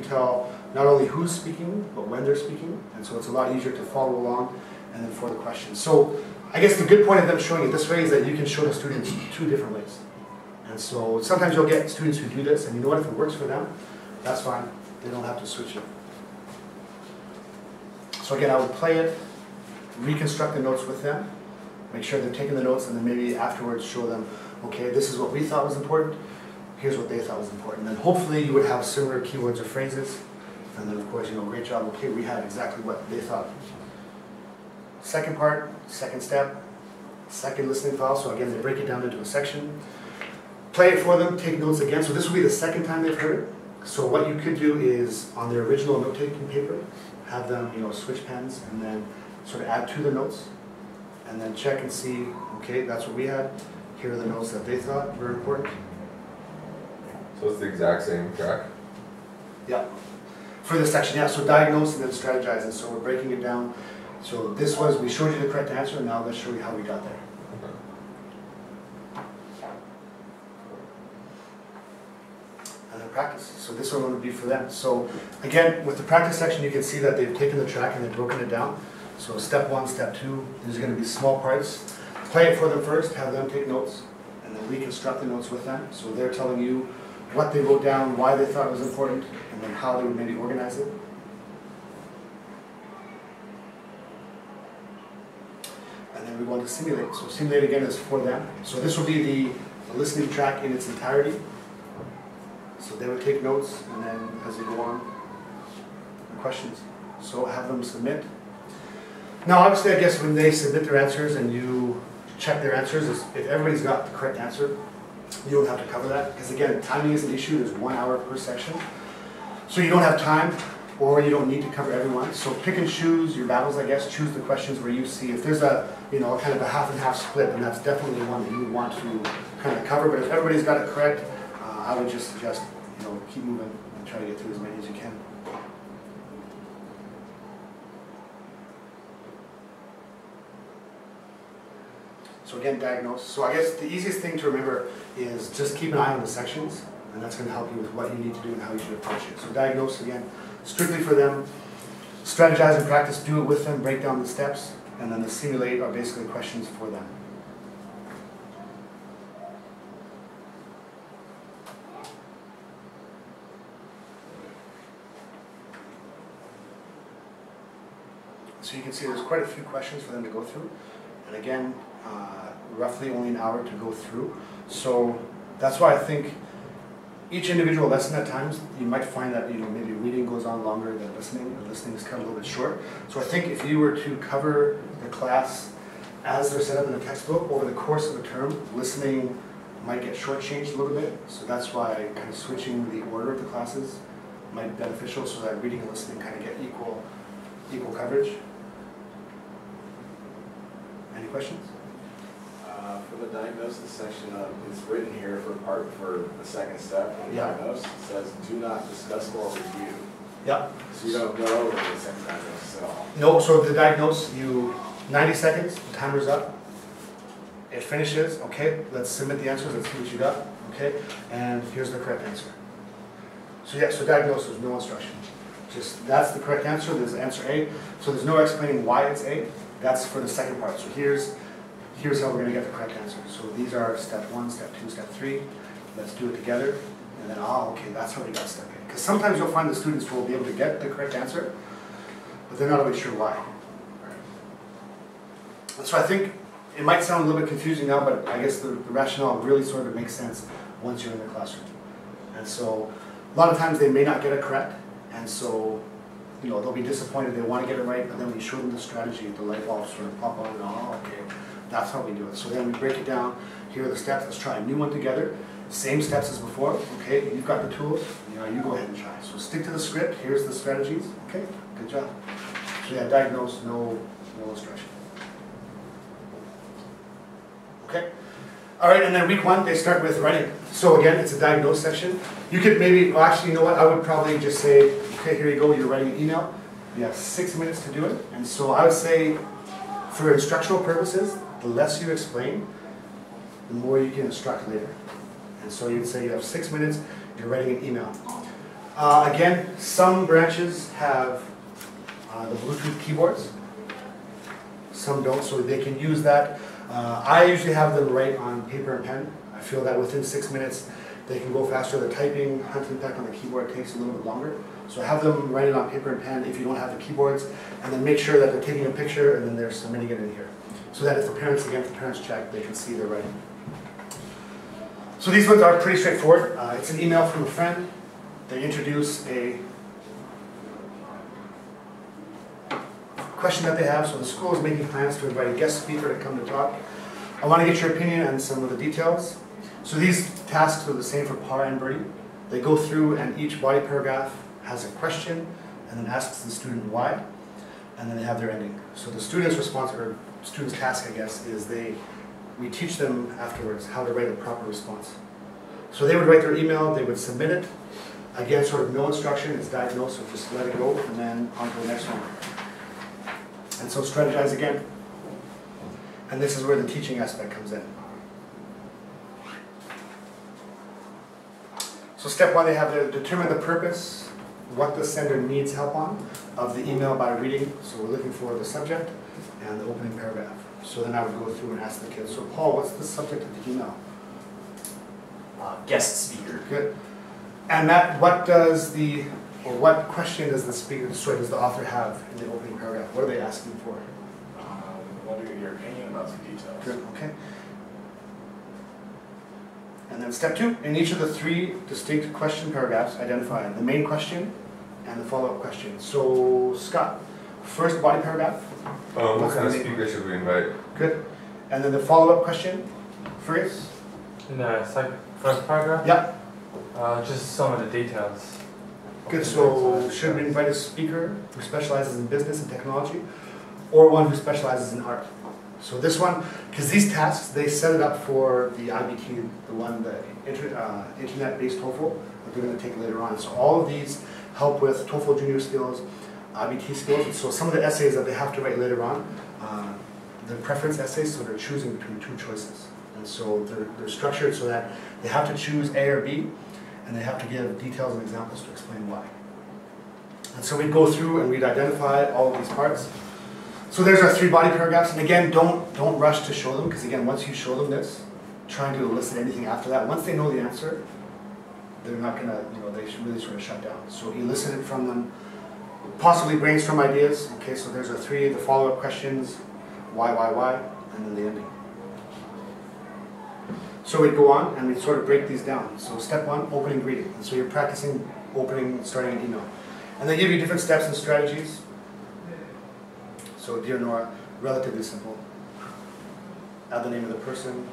tell not only who's speaking, but when they're speaking, and so it's a lot easier to follow along and then for the questions. So I guess the good point of them showing it this way is that you can show the students two different ways. And so sometimes you'll get students who do this, and you know what, if it works for them, that's fine. They don't have to switch it. So again, I would play it, reconstruct the notes with them, make sure they're taking the notes, and then maybe afterwards show them, okay, this is what we thought was important, here's what they thought was important. And then hopefully you would have similar keywords or phrases, and then of course, great job, okay, we had exactly what they thought. Second part, second step, second listening file, so again, they break it down into a section. Play it for them, take notes again, so this will be the second time they've heard it. So what you could do is, on their original note-taking paper, have them, switch pens and then sort of add to the notes, and then check and see, okay, that's what we had. Here are the notes that they thought were important. So it's the exact same track? Yeah. For this section, yeah, so diagnose and then strategize, and so we're breaking it down. So this was, we showed you the correct answer, and now let's show you how we got there. And then practice. So this one would be for them. So again, with the practice section, you can see that they've taken the track and they've broken it down. So step one, step two, these are going to be small parts. Play it for them first, have them take notes, and then reconstruct the notes with them. So they're telling you what they wrote down, why they thought it was important, and then how they would maybe organize it. And then we want to simulate. So simulate again is for them. So this will be the listening track in its entirety. So they would take notes, and then as they go on, questions. So have them submit. Now obviously I guess when they submit their answers and you check their answers, if everybody's got the correct answer, you don't have to cover that. Because again, timing is an issue. There's 1 hour per section. So you don't have time, or you don't need to cover everyone. So pick and choose your battles, I guess. Choose the questions where you see, if there's a, kind of a half and half split, then that's definitely one that you would want to kind of cover. But if everybody's got it correct, I would just suggest, keep moving and try to get through as many as you can. So again, diagnose. So I guess the easiest thing to remember is just keep an eye on the sections, and that's going to help you with what you need to do and how you should approach it. So diagnose, again, strictly for them. Strategize and practice, do it with them, break down the steps, and then the simulate are basically questions for them. So you can see there's quite a few questions for them to go through. And again, roughly only an hour to go through. So that's why I think each individual lesson at times, you might find that maybe reading goes on longer than listening, and listening is cut a little bit short. So I think if you were to cover the class as they're set up in the textbook over the course of a term, listening might get shortchanged a little bit. So that's why kind of switching the order of the classes might be beneficial, so that reading and listening kind of get equal coverage. Any questions? For the diagnosis section, it's written here for the second step. In diagnose, it says, "Do not discuss or review." Yeah. So you don't go over the second diagnosis at all. No. So the diagnose, 90 seconds. The timer's up. It finishes. Okay. Let's submit the answers. Let's see what you got. Okay. And here's the correct answer. So yeah. So diagnose, there's no instruction. Just that's the correct answer. There's answer A. So there's no explaining why it's A. That's for the second part. So here's how we're going to get the correct answer. So these are step 1, step 2, step 3. Let's do it together. And then, okay, that's how we got step A. Because sometimes you'll find the students will be able to get the correct answer, but they're not always sure why. So I think it might sound a little bit confusing now, but I guess the rationale really sort of makes sense once you're in the classroom. And so a lot of times they may not get it correct, and so they'll be disappointed. They want to get it right, but then when you show them the strategy, the light bulbs sort of pop on and okay, that's how we do it. So then we break it down. Here are the steps. Let's try a new one together. Same steps as before. Okay, you've got the tools. You go ahead and try. So stick to the script. Here's the strategies. Okay, good job. So yeah, diagnose, no instruction. Okay. All right, and then week 1, they start with writing. So again, it's a diagnose section. You could maybe, well, actually, you know what? I would probably just say, okay, here you go. You're writing an email. You have 6 minutes to do it. And so I would say, for instructional purposes, the less you explain, the more you can instruct later. And so you'd say you have 6 minutes, you're writing an email. Again, some branches have the Bluetooth keyboards. Some don't, so they can use that. I usually have them write on paper and pen. I feel that within 6 minutes, they can go faster. The typing, hunt and peck on the keyboard takes a little bit longer. So have them write it on paper and pen if you don't have the keyboards, and then make sure that they're taking a picture and then they're submitting it in here. So that if the parents, again, if the parents check, they can see their writing. So these ones are pretty straightforward. It's an email from a friend. They introduce a question that they have. So the school is making plans to invite a guest speaker to come to talk. I want to get your opinion on some of the details. So these tasks are the same for Para and Birdie. They go through and each body paragraph has a question and then asks the student why, and then they have their ending. So the student's response, or student's task, I guess, is we teach them afterwards how to write a proper response. So they would write their email, they would submit it. Again, sort of no instruction, it's diagnosed, so just let it go, and then on to the next one. And so strategize again. And this is where the teaching aspect comes in. So step one, they have to determine the purpose, what the sender needs help on, of the email by reading. So we're looking for the subject and the opening paragraph. So then I would go through and ask the kids, so Paul, what's the subject of the email? Guest speaker. Good. And Matt, what question does the author have in the opening paragraph? What are they asking for? What are your opinion about some details? Good, okay. And then step two, in each of the 3 distinct question paragraphs, identify the main question and the follow-up question. So, Scott, first body paragraph. What kind of speaker should we invite? Good. And then the follow-up question, phrase. In the first paragraph? Yeah. Just some of the details. Good, so should we invite a speaker who specializes in business and technology, or one who specializes in art? So this one, because these tasks, they set it up for the IBT, the internet-based TOEFL that they're going to take later on. So all of these help with TOEFL junior skills, IBT skills. And so some of the essays that they have to write later on, the preference essays, so they're choosing between 2 choices. And so they're structured so that they have to choose A or B, and they have to give details and examples to explain why. And so we'd go through and we'd identify all of these parts. So there's our 3 body paragraphs, and again, don't rush to show them, because again, once you show them this, trying to elicit anything after that, once they know the answer, they're not gonna, they should really sort of shut down. So elicit it from them, possibly brainstorm ideas. Okay, so there's our 3, the follow-up questions, why, and then the ending. So we'd go on and we'd sort of break these down. So step 1, opening greeting. And so you're practicing opening, starting an email. And they give you different steps and strategies. So dear Nora, relatively simple. Add the name of the person.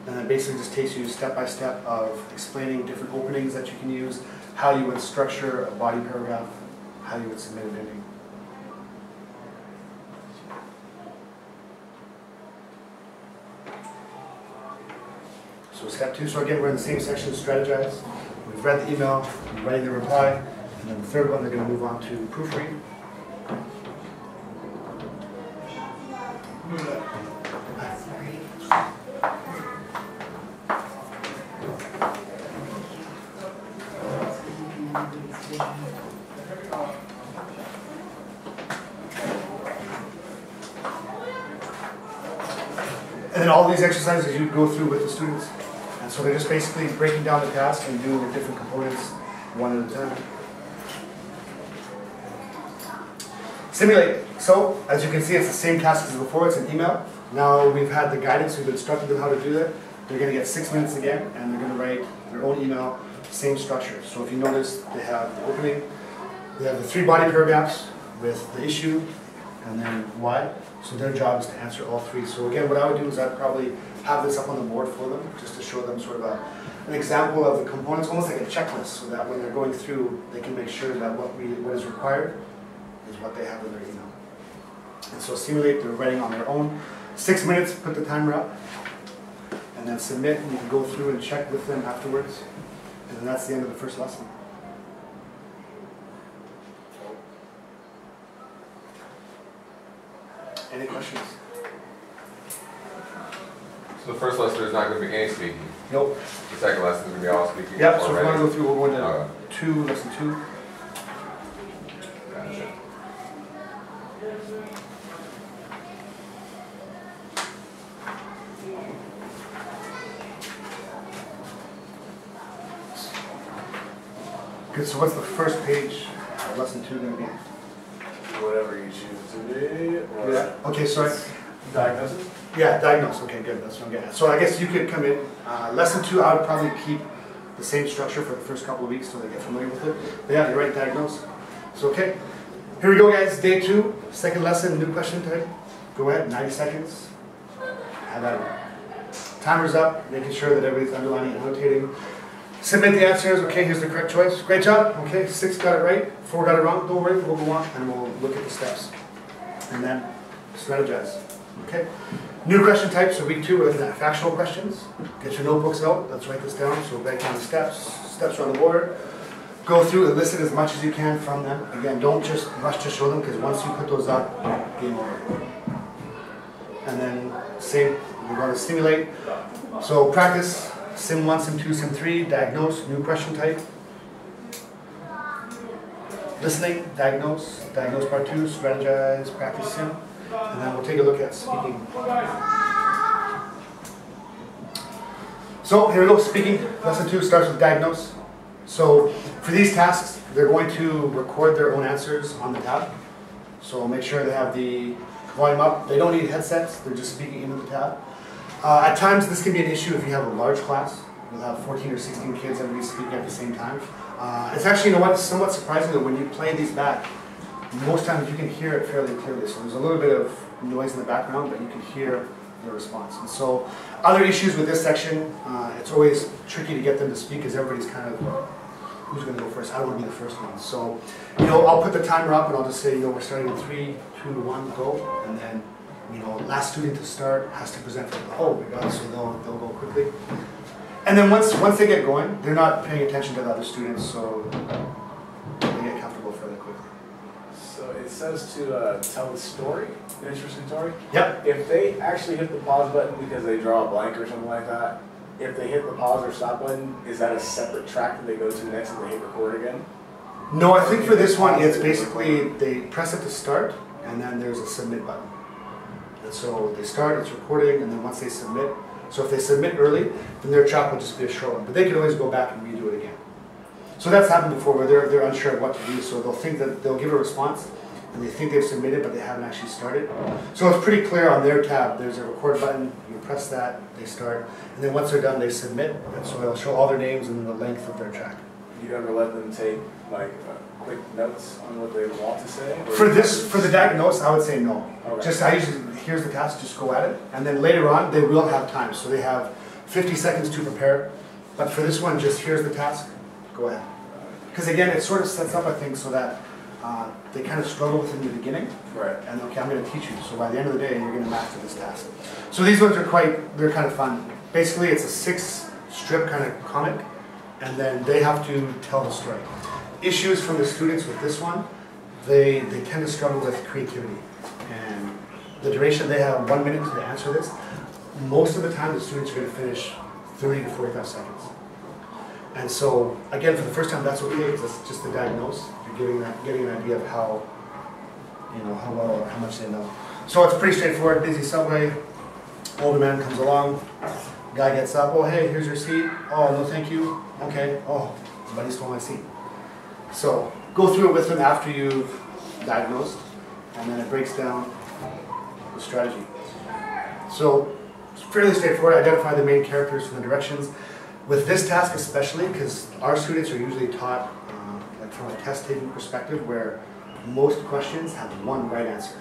And then basically just takes you step by step of explaining different openings that you can use, how you would structure a body paragraph, how you would submit an ending. So step 2, so again, we're in the same section, strategize. We've read the email, we're writing the reply, and then the third one, they're going to move on to proofread. And then all these exercises you go through with the students. And so they're just basically breaking down the task and doing the different components one at a time. Simulate. So, as you can see, it's the same task as before. It's an email. Now we've had the guidance, we've instructed them how to do that. They're going to get 6 minutes again, and they're going to write their own email, same structure. So if you notice, they have the opening, they have the 3 body paragraphs with the issue, and then why. So their job is to answer all 3. So again, what I would do is I'd probably have this up on the board for them, just to show them sort of an example of the components, almost like a checklist, so that when they're going through, they can make sure that what is required is what they have in their email. And so simulate, they're writing on their own. 6 minutes, put the timer up, and then submit, and you can go through and check with them afterwards. And then that's the end of the first lesson. Any questions? So the first lesson is not going to be any speaking. Nope. The second lesson is going to be all speaking. Yep, so if you want to go through, we'll go into 2, lesson 2. Gotcha. Good, so what's the first page of lesson 2 going to be? Whatever you choose to be, or Yeah. Okay, sorry. diagnosis. Yeah, diagnose. Okay, good. That's what I'm getting at. So I guess you could come in. Lesson 2, I would probably keep the same structure for the first couple of weeks so they get familiar with it. But yeah, you're right, diagnose. So okay. Here we go, guys. Day 2, second lesson, new question type. Go ahead, 90 seconds. Have at it. Timer's up, making sure that everybody's underlining and annotating. Submit the answers. Okay, here's the correct choice. Great job. Okay, 6 got it right, 4 got it wrong. Don't worry, we'll go on and we'll look at the steps. And then strategize. Okay. New question type, so week 2, we're looking at factual questions. Get your notebooks out, let's write this down. So write down the steps are on the board. Go through and listen as much as you can from them. Again, don't just rush to show them, because once you put those up, game over. And then same, we're going to simulate. So practice, sim 1, sim 2, sim 3, diagnose, new question type. Listening, diagnose part 2, strategize, practice sim. And then we'll take a look at speaking. So here we go, speaking. Lesson 2 starts with diagnose. So for these tasks, they're going to record their own answers on the tab. So make sure they have the volume up. They don't need headsets, they're just speaking into the tab. At times this can be an issue if you have a large class. You'll have 14 or 16 kids, everybody speaking at the same time. It's actually, you know what, somewhat surprising that when you play these back, most times you can hear it fairly clearly. So there's a little bit of noise in the background, but you can hear the response. And so other issues with this section, it's always tricky to get them to speak because everybody's kind of, who's going to go first? I want to be the first one. So, you know, I'll put the timer up and I'll just say, you know, we're starting in 3, 2, 1, go. And then, you know, last student to start has to present for the whole, regardless, so they'll go quickly. And then once they get going, they're not paying attention to the other students, so they get comfortable fairly quickly. So it says to tell the story, an interesting story. Yep. If they actually hit the pause button because they draw a blank or something like that, if they hit the pause or stop button, is that a separate track that they go to next and they hit record again? No, I think for this one, it's basically they press it to start, and then there's a submit button. And so they start, it's recording, and then once they submit, so if they submit early, then their track will just be a short one. But they can always go back and redo it again. So that's happened before where they're unsure of what to do, so they'll think that they'll give a response, and they think they've submitted, but they haven't actually started. So it's pretty clear on their tab, there's a record button, you press that, they start, and then once they're done, they submit, and so it'll show all their names and the length of their track. Do you ever let them take like quick notes on what they want to say? For the diagnose, I would say no. Okay. Just I usually, here's the task, just go at it, and then later on, they will have time, so they have 50 seconds to prepare, but for this one, just here's the task, go ahead. Because again, it sort of sets up, I think, so that they kind of struggle with it in the beginning. Right. And okay, I'm going to teach you. So by the end of the day, you're going to master this task. So these ones are they're kind of fun. Basically, it's a 6-strip kind of comic, and then they have to tell the story. Issues from the students with this one, they tend to struggle with creativity. And the duration, they have 1 minute to answer this. Most of the time, the students are going to finish 30 to 45 seconds. And so, again, for the first time, that's okay, because that's just the diagnose. You're getting an idea of how, you know, how well or how much they know. So it's pretty straightforward. Busy subway, older man comes along, guy gets up, oh, hey, here's your seat. Oh, no, thank you. Okay, oh, somebody stole my seat. So go through it with them after you've diagnosed, and then it breaks down the strategy. So it's fairly straightforward. Identify the main characters from the directions. With this task especially, because our students are usually taught like from a test-taking perspective where most questions have one right answer.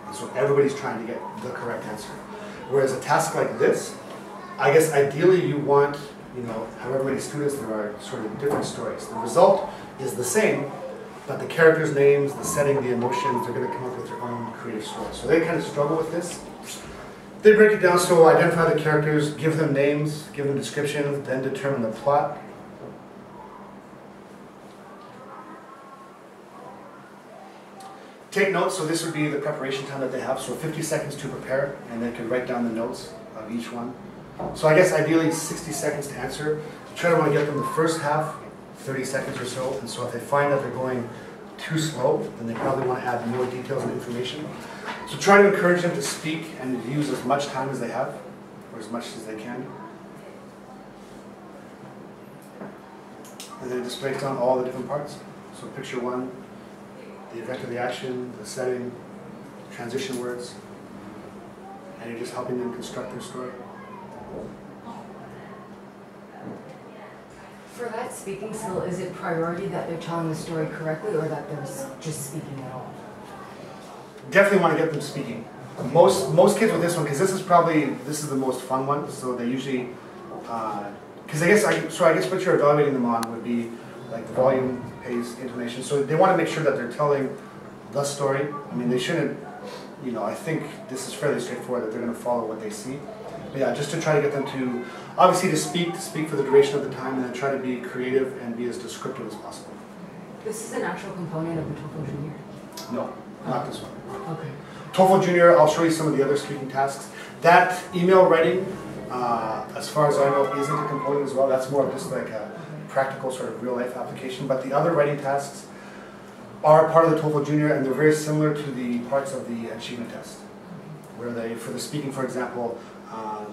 And so everybody's trying to get the correct answer. Whereas a task like this, I guess ideally you want, you know, however many students there are, sort of different stories. The result is the same, but the characters' names, the setting, the emotions, they're going to come up with their own creative story. So they kind of struggle with this. They break it down, so identify the characters, give them names, give them descriptions, then determine the plot. Take notes, so this would be the preparation time that they have, so 50 seconds to prepare, and they can write down the notes of each one. So I guess ideally 60 seconds to answer. Try to want to get them the first half 30 seconds or so. And so if they find that they're going too slow, then they probably want to add more details and information. So try to encourage them to speak and use as much time as they have, or as much as they can. And then it just breaks down all the different parts. So picture one, the event of the action, the setting, transition words, and you're just helping them construct their story. For that speaking skill, is it priority that they're telling the story correctly or that they're just speaking at all? Definitely want to get them speaking. Most kids with this one, because this is the most fun one, so they usually, because I guess what you're evaluating them on would be like the volume, pace, intonation. So they want to make sure that they're telling the story. I mean, they shouldn't, I think this is fairly straightforward that they're going to follow what they see. But yeah, just to try to get them to, obviously to speak for the duration of the time, and then try to be creative and be as descriptive as possible. This is an actual component of the TOEFL Junior? No, not this one. Okay. TOEFL Junior, I'll show you some of the other speaking tasks. That email writing, as far as I know, isn't a component as well. That's more of just like a practical sort of real life application. But the other writing tasks are part of the TOEFL Junior, and they're very similar to the parts of the achievement test, where they, for the speaking, for example,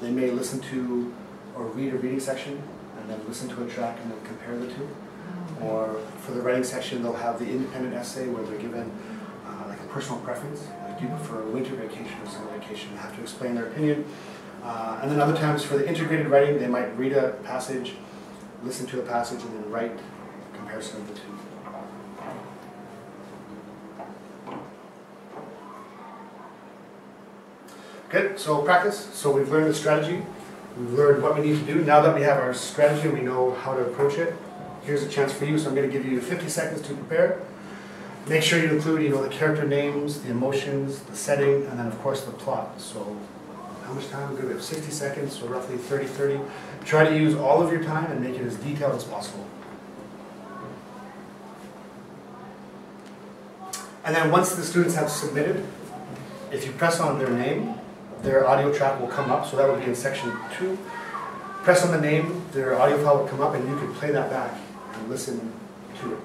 they may listen to or read a reading section and then listen to a track and then compare the two. Or for the writing section, they'll have the independent essay where they're given like a personal preference, like do you prefer a winter vacation or summer vacation, they have to explain their opinion. And then other times for the integrated writing, they might read a passage, listen to a passage, and then write a comparison of the two. Good, so practice. So we've learned the strategy. We've learned what we need to do. Now that we have our strategy, we know how to approach it. Here's a chance for you, so I'm going to give you 50 seconds to prepare. Make sure you include, the character names, the emotions, the setting, and then of course the plot. So how much time? We have 60 seconds, so roughly 30. Try to use all of your time and make it as detailed as possible. And then once the students have submitted, if you press on their name, their audio track will come up, so that would be in section 2. Press on the name, their audio file will come up, and you can play that back and listen to it.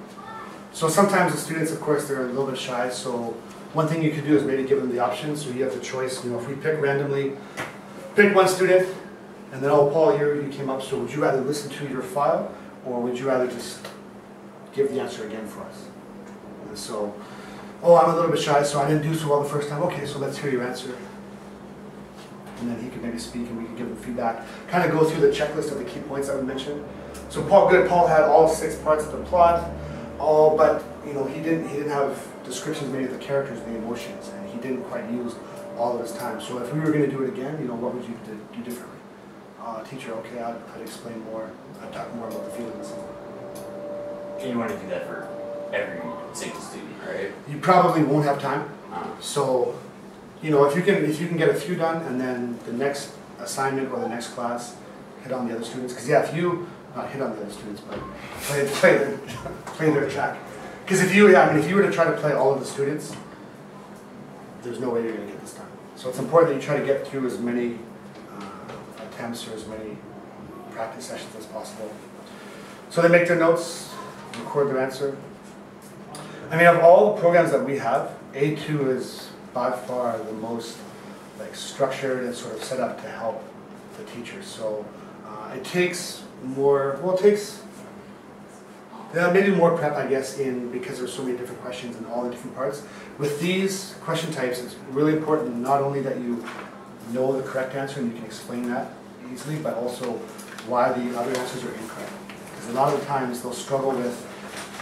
So sometimes the students, of course, they're a little bit shy, so one thing you could do is maybe give them the option, so you have the choice, if we pick randomly, pick one student, and then, oh, Paul, you came up, so would you rather listen to your file, or would you rather just give the answer again for us? And so, oh, I'm a little bit shy, so I didn't do so well the first time. Okay, so let's hear your answer. And then he could maybe speak and we could give him feedback. Kind of go through the checklist of the key points that we mentioned. So Paul had all 6 parts of the plot, but he didn't have descriptions maybe of the characters and the emotions, and he didn't quite use all of his time. So if we were going to do it again, what would you do differently? Teacher, okay, I'd explain more. I'd talk more about the feelings. And you want to do that for every single student, right? You probably won't have time. So, if you can get a few done, and then the next assignment or the next class, hit on the other students. Because yeah, if you not hit on the other students, but play their track. Because if you were to try to play all of the students, there's no way you're going to get this done. So it's important that you try to get through as many attempts or as many practice sessions as possible. So they make their notes, record their answer. Of all the programs that we have, A2 is by far the most structured and sort of set up to help the teachers. So it takes more, maybe more prep, I guess, because there's so many different questions in all the different parts. With these question types, it's really important not only that you know the correct answer and you can explain that easily, but also why the other answers are incorrect. Because a lot of the times they'll struggle with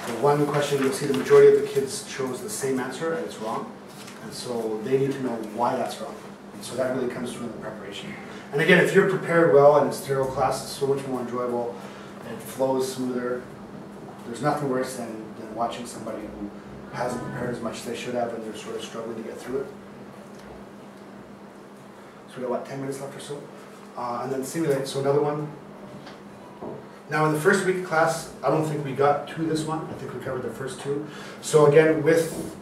the one question. You'll see the majority of the kids chose the same answer and it's wrong. And so they need to know why that's wrong. And so that really comes through in the preparation. And again, if you're prepared well and it's thorough class, it's so much more enjoyable. It flows smoother. There's nothing worse than watching somebody who hasn't prepared as much as they should have and they're sort of struggling to get through it. So we got 10 minutes left or so. And then simulate, so another one. Now in the first week of class, I don't think we got to this one. I think we covered the first 2. So again, with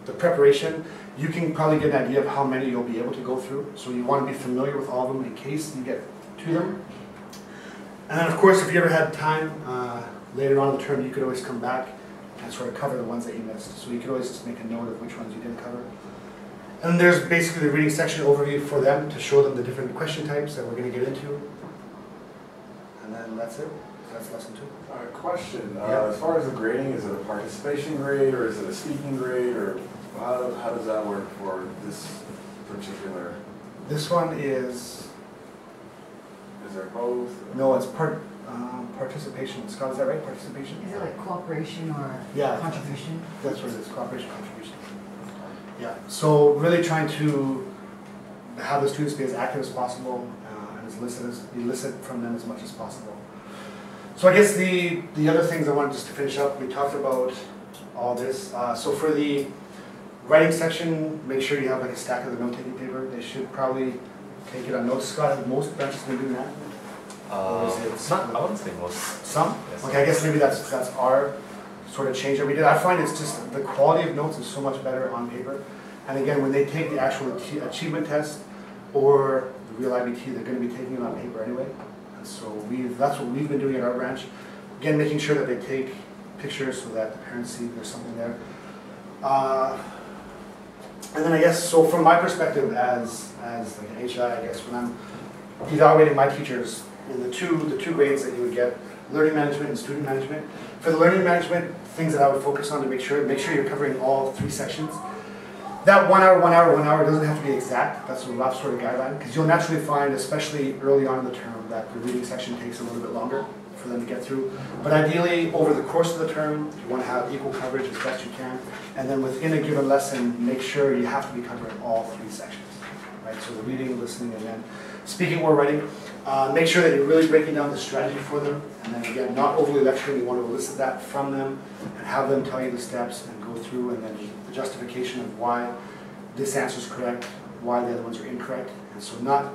the preparation, you can probably get an idea of how many you'll be able to go through. So you want to be familiar with all of them in case you get to them. And then of course, if you ever had time, later on in the term you could always come back and sort of cover the ones that you missed. So you could always just make a note of which ones you didn't cover. And there's basically the reading section overview for them to show them the different question types that we're going to get into. And then that's it. So that's lesson 2. Question, Yeah. as far as the grading, is it a participation grade or is it a speaking grade, or how does that work for this particular, This one is, there both? no, it's participation. Scott, is that right? Participation? Is it like cooperation or Yeah. contribution? That's what it is, cooperation, contribution. Yeah, so really trying to have the students be as active as possible and elicit from them as much as possible. So I guess the other things I wanted just to finish up, we talked about all this. So for the writing section, make sure you have like a stack of the note-taking paper. They should probably take it on notes. Scott, have most branches been doing that? Or is it It's not, I wouldn't say most. some? Yes. Okay, I guess maybe that's our sort of change that we did. I find it's just the quality of notes is so much better on paper. And again, when they take the actual achievement test or the real IBT, they're going to be taking it on paper anyway. And so that's what we've been doing at our branch. Again, making sure that they take pictures so that the parents see there's something there. And then I guess, so from my perspective as like an HI, I guess when I'm evaluating my teachers in the two grades that you would get, learning management and student management. For the learning management, things that I would focus on to make sure you're covering all 3 sections. That 1 hour doesn't have to be exact. That's a rough sort of guideline, because you'll naturally find, especially early on in the term, that the reading section takes a little bit longer for them to get through. But ideally, over the course of the term, you want to have equal coverage as best you can. And then within a given lesson, make sure you have to be covering all 3 sections. Right? So the reading, listening, and then speaking or writing. Make sure that you're really breaking down the strategy for them. And then again, not overly lecturing. You want to elicit that from them and have them tell you the steps and go through, and then the justification of why this answer is correct, why the other ones are incorrect. And so not